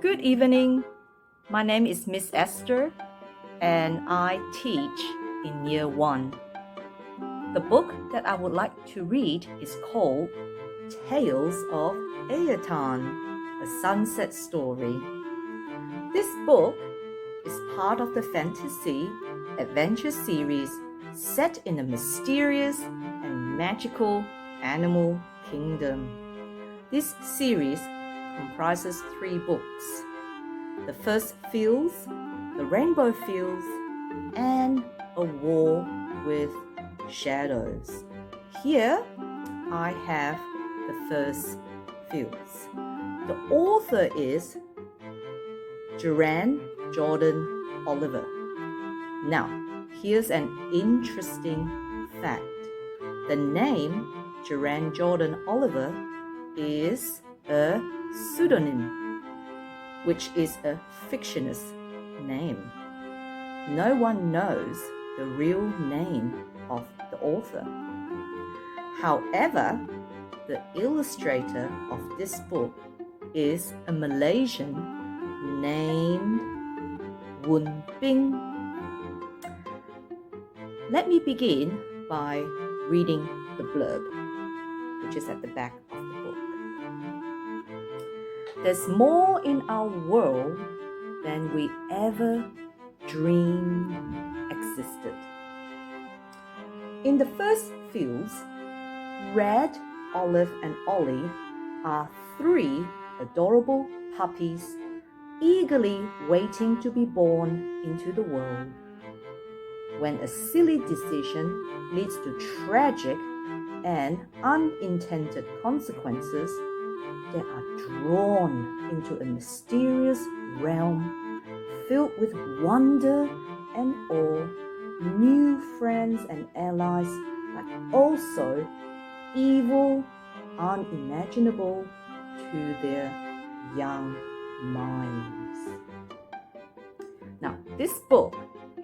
Good evening. My name is Miss Esther and I teach in Year 1. The book that I would like to read is called Tales of Aeton, a Sunset Story. This book is part of the fantasy adventure series set in a mysterious and magical animal kingdom. This series comprises 3 books. The First Fields, The Rainbow Fields, and A War with Shadows. Here I have The First Fields. The author is Jordan Oliver. Now, here's an interesting fact. The name Jordan Oliver is a pseudonym, which is a fictitious name. No one knows the real name of the author. However, the illustrator of this book is a Malaysian named Woon Bing. Let me begin by reading the blurb, which is at the back of the book. There's more in our world than we ever dreamed existed. In the First Fields, Red, Olive, and Ollie are 3 adorable puppies eagerly waiting to be born into the world. When a silly decision leads to tragic and unintended consequences, they are drawn into a mysterious realm filled with wonder and awe, new friends and allies, but also evil, unimaginable to their young minds. Now, this book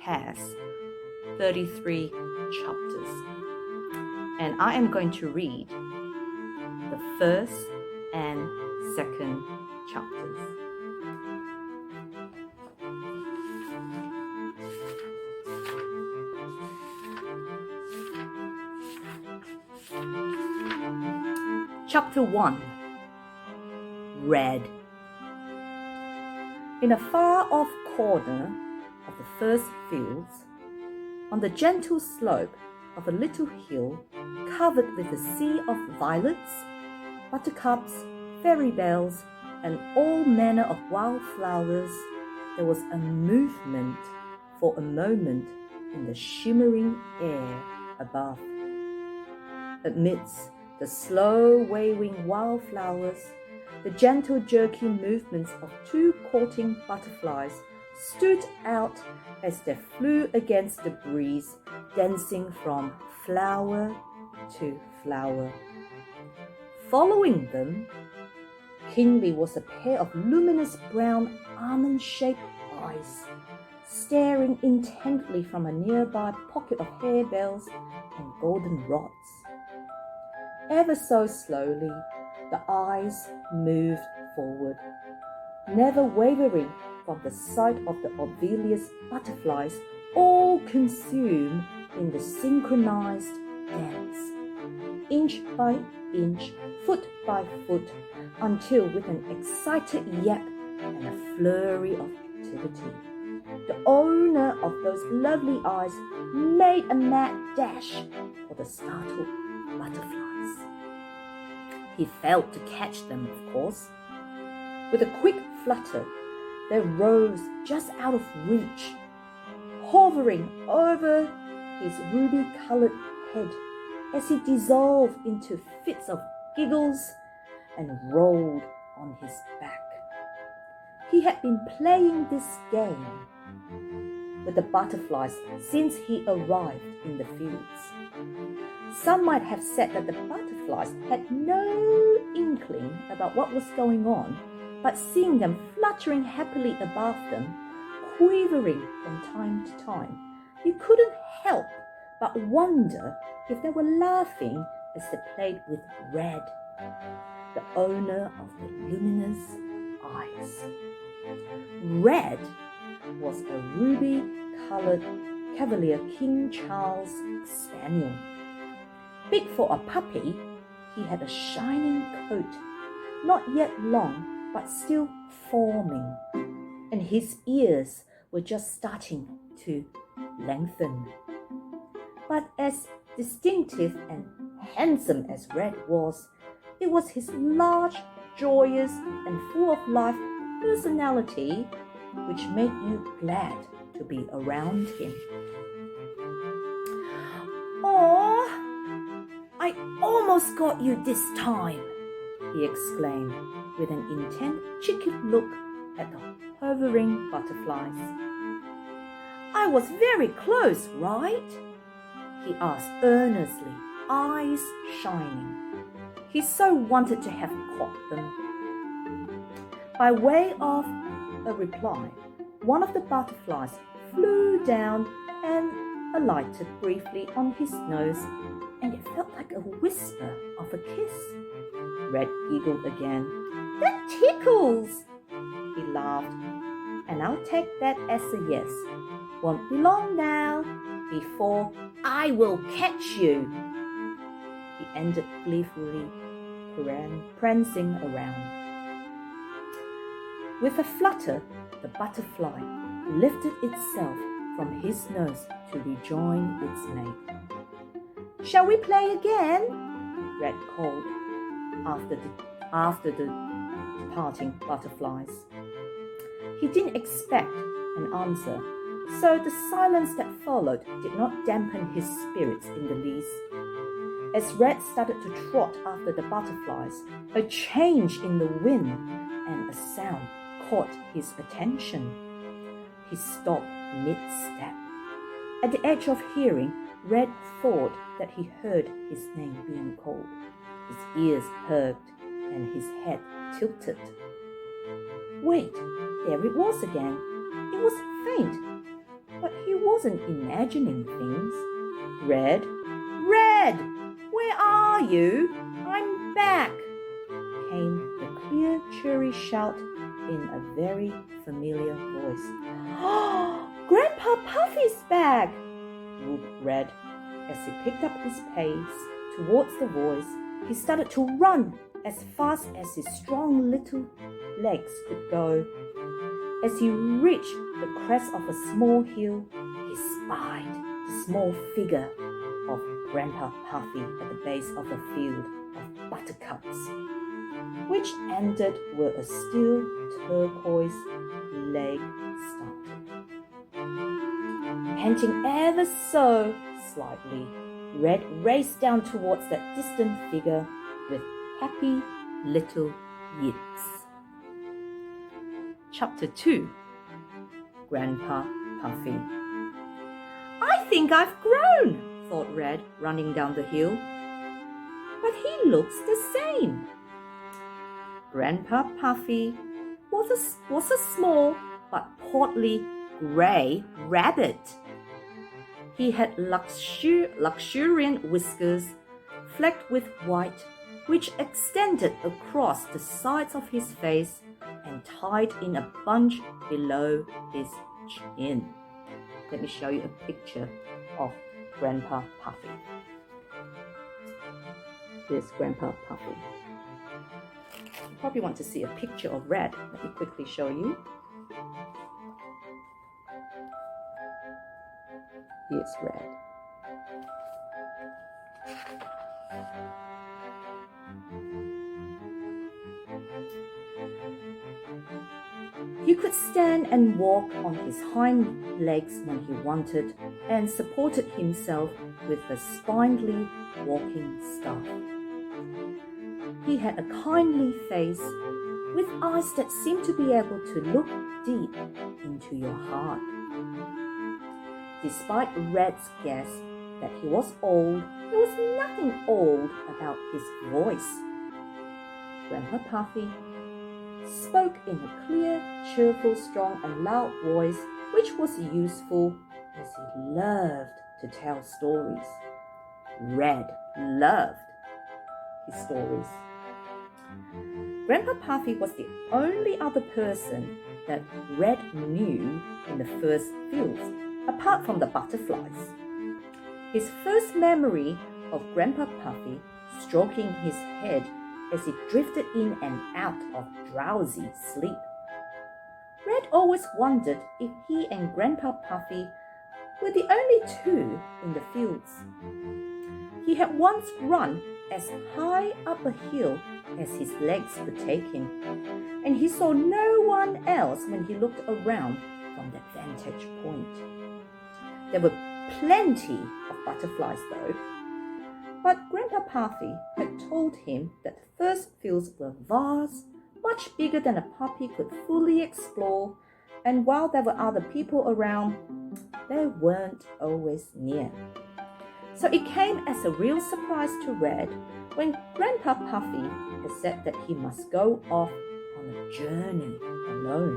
has 33 chapters, and I am going to read the first and second chapters. Chapter 1. Red. In a far-off corner of the First Fields, on the gentle slope of a little hill covered with a sea of violets, buttercups, fairy bells, and all manner of wildflowers, there was a movement for a moment in the shimmering air above. Amidst the slow waving wildflowers, the gentle jerky movements of 2 courting butterflies stood out as they flew against the breeze, dancing from flower to flower. Following them, keenly was a pair of luminous brown almond-shaped eyes, staring intently from a nearby pocket of harebells and goldenrods. Ever so slowly, the eyes moved forward, never wavering from the sight of the obvious butterflies, all consumed in the synchronized dance, inch by inch, foot by foot, until with an excited yap and a flurry of activity, the owner of those lovely eyes made a mad dash for the startled butterflies. He failed to catch them, of course. With a quick flutter, they rose just out of reach, hovering over his ruby-colored head as he dissolved into fits of giggles and rolled on his back. He had been playing this game with the butterflies since he arrived in the fields. Some might have said that the butterflies had no inkling about what was going on, but seeing them fluttering happily above them, quivering from time to time, you couldn't help but wonder if they were laughing as they played with Red, the owner of the luminous eyes. Red was a ruby-colored Cavalier King Charles Spaniel. Big for a puppy, he had a shining coat, not yet long, but still forming, and his ears were just starting to lengthen. But as distinctive and handsome as Red was, it was his large, joyous, and full of life personality which made you glad to be around him. "Oh, I almost got you this time," he exclaimed with an intent, cheeky look at the hovering butterflies. "I was very close, right?" he asked earnestly, eyes shining. He so wanted to have caught them. By way of a reply, one of the butterflies flew down and alighted briefly on his nose, and it felt like a whisper of a kiss. Red giggled again. "That tickles!" he laughed. "And I'll take that as a yes. Won't be long now before I will catch you," he ended gleefully, prancing around. With a flutter, the butterfly lifted itself from his nose to rejoin its mate. "Shall we play again?" Red called after the departing butterflies. He didn't expect an answer, so the silence that followed did not dampen his spirits in the least. As Red started to trot after the butterflies, a change in the wind and a sound caught his attention. He stopped mid-step. At the edge of hearing, Red thought that he heard his name being called. His ears perked and his head tilted. Wait, there it was again. It was faint, but he wasn't imagining things. "Red, Red, where are you? I'm back!" came the clear, cheery shout in a very familiar voice. "Oh, Grandpa Puffy's back!" whooped Red. As he picked up his pace towards the voice, he started to run as fast as his strong little legs could go. As he reached the crest of a small hill, he spied the small figure of Grandpa Puffy at the base of a field of buttercups, which ended where a still turquoise lake started. Panting ever so slightly, Red raced down towards that distant figure with happy little yips. Chapter 2. Grandpa Puffy. "I think I've grown," thought Red, running down the hill. "But he looks the same." Grandpa Puffy was a small but portly grey rabbit. He had luxuriant whiskers, flecked with white, which extended across the sides of his face and tied in a bunch below his chin. Let me show you a picture of Grandpa Puffy. Here's Grandpa Puffy. You probably want to see a picture of Red. Let me quickly show you. Here's Red. He could stand and walk on his hind legs when he wanted, and supported himself with a spindly walking staff. He had a kindly face, with eyes that seemed to be able to look deep into your heart. Despite Red's guess that he was old, there was nothing old about his voice. Grandpa Puffy spoke in a clear, cheerful, strong, and loud voice, which was useful as he loved to tell stories. Red loved his stories. Grandpa Puffy was the only other person that Red knew in the first fields, apart from the butterflies. His first memory of Grandpa Puffy stroking his head as he drifted in and out of drowsy sleep. Red always wondered if he and Grandpa Puffy were the only two in the fields. He had once run as high up a hill as his legs could take him, and he saw no one else when he looked around from that vantage point. There were plenty of butterflies though, but Grandpa Puffy had told him that the first fields were vast, much bigger than a puppy could fully explore, and while there were other people around, they weren't always near. So it came as a real surprise to Red when Grandpa Puffy had said that he must go off on a journey alone.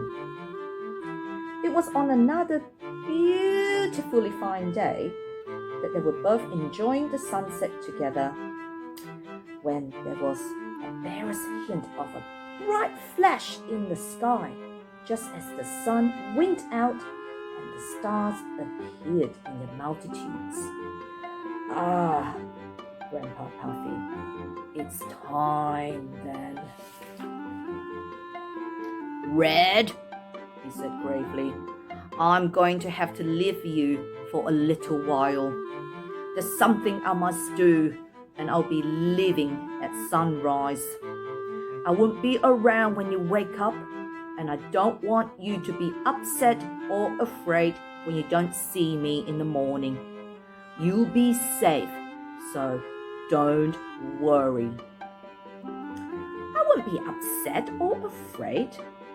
It was on another beautifully fine day that they were both enjoying the sunset together when there was a barest hint of a bright flash in the sky, just as the sun winked out and the stars appeared in their multitudes. Ah, Grandpa Puffy, it's time then. Red, he said gravely, I'm going to have to leave you for a little while. There's something I must do, and I'll be leaving at sunrise. I won't be around when you wake up, and I don't want you to be upset or afraid when you don't see me in the morning. You'll be safe, so don't worry. I won't be upset or afraid,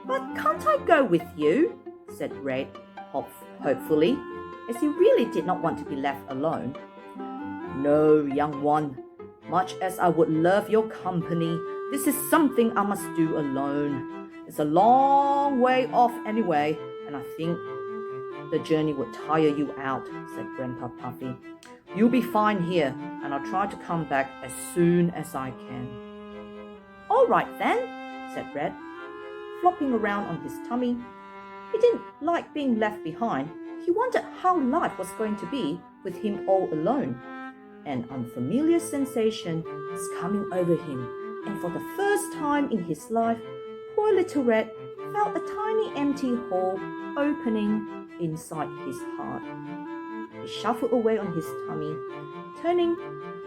but can't I go with you? Said Red, hopefully, as he really did not want to be left alone. No, young one. Much as I would love your company, this is something I must do alone. It's a long way off anyway, and I think the journey would tire you out, said Grandpa Puffy. You'll be fine here, and I'll try to come back as soon as I can. All right then, said Red, flopping around on his tummy. He didn't like being left behind. He wondered how life was going to be with him all alone. An unfamiliar sensation was coming over him, and for the first time in his life, poor little Red felt a tiny empty hole opening inside his heart. He shuffled away on his tummy, turning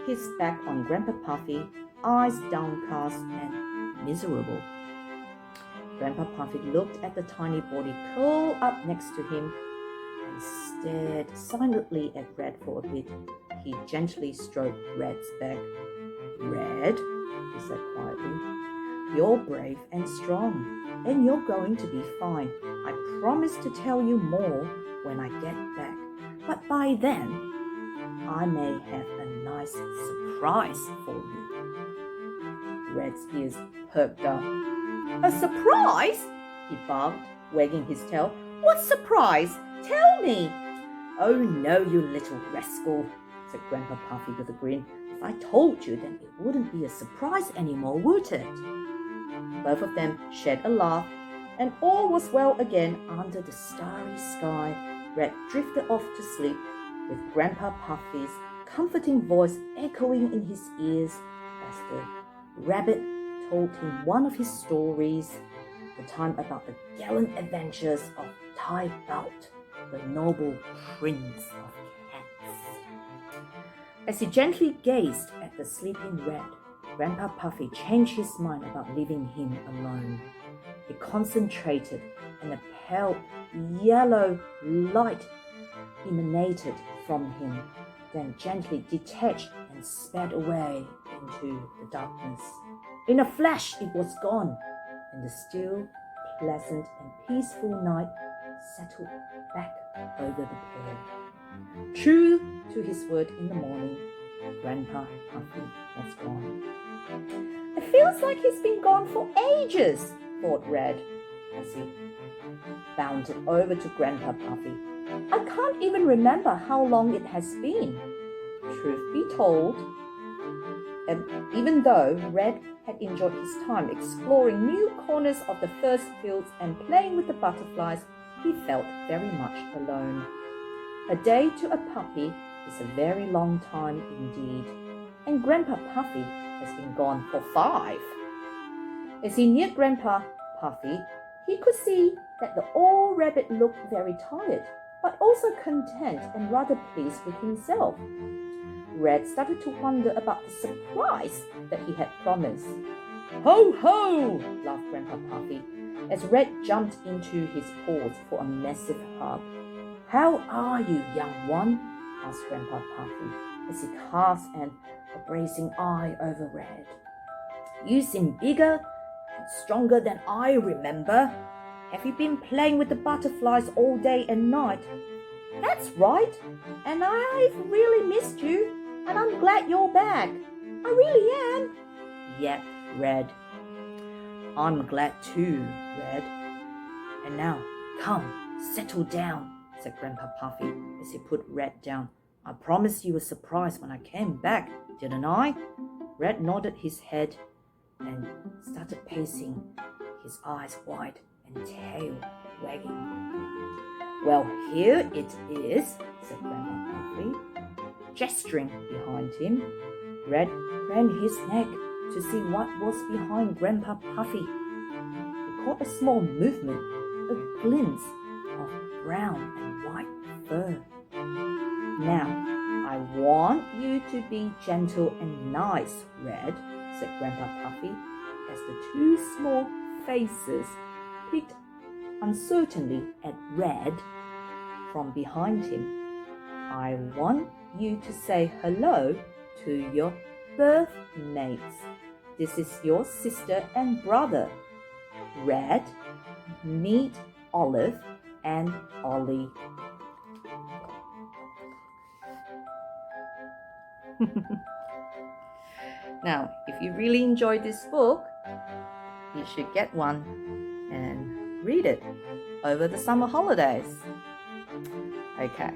his back on Grandpa Puffy, eyes downcast and miserable. Grandpa Puffy looked at the tiny body curled up next to him and stared silently at Red for a bit. He gently stroked Red's back. Red, he said quietly, you're brave and strong, and you're going to be fine. I promise to tell you more when I get back. But by then, I may have a nice surprise for you. Red's ears perked up. A surprise? He barked, wagging his tail. What surprise? Tell me. Oh no, you little rascal, said Grandpa Puffy with a grin. If I told you, then it wouldn't be a surprise anymore, would it? Both of them shed a laugh, and all was well again under the starry sky. Red drifted off to sleep, with Grandpa Puffy's comforting voice echoing in his ears as the rabbit told him one of his stories, the time about the gallant adventures of Tai Bout, the noble prince of cats. As he gently gazed at the sleeping Red, Grandpa Puffy changed his mind about leaving him alone. He concentrated, and a pale yellow light emanated from him, then gently detached and sped away into the darkness. In a flash it was gone, and the still, pleasant and peaceful night settled back over the pair. True to his word in the morning, Grandpa Puffy was gone. It feels like he's been gone for ages, thought Red, as he bounded over to Grandpa Puffy. I can't even remember how long it has been. Truth be told, even though Red had enjoyed his time exploring new corners of the first fields and playing with the butterflies, he felt very much alone. A day to a puppy is a very long time indeed, and Grandpa Puffy has been gone for 5. As he neared Grandpa Puffy, he could see that the old rabbit looked very tired, but also content and rather pleased with himself. Red started to wonder about the surprise that he had promised. "Ho, ho!" laughed Grandpa Puffy, as Red jumped into his paws for a massive hug. "How are you, young one?" asked Grandpa Puffy, as he cast an appraising eye over Red. "You seem bigger and stronger than I remember. Have you been playing with the butterflies all day and night?" "That's right, and I've really missed you, and I'm glad you're back. I really am." "Yep, Red. I'm glad too, Red. And now, come, settle down," said Grandpa Puffy as he put Red down. "I promised you a surprise when I came back, didn't I?" Red nodded his head and started pacing, his eyes wide and tail wagging. "Well, here it is," said Grandpa Puffy. Gesturing behind him, Red craned his neck to see what was behind Grandpa Puffy. He caught a small movement, a glimpse of brown and white fur. "Now, I want you to be gentle and nice, Red," said Grandpa Puffy, as the 2 small faces peeked uncertainly at Red from behind him. "I want you to say hello to your birth mates. This is your sister and brother. Red, meet Olive and Ollie." Now, if you really enjoyed this book, you should get one and read it over the summer holidays. Okay.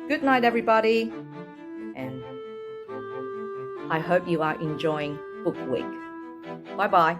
Good night, everybody, and I hope you are enjoying Book Week. Bye-bye.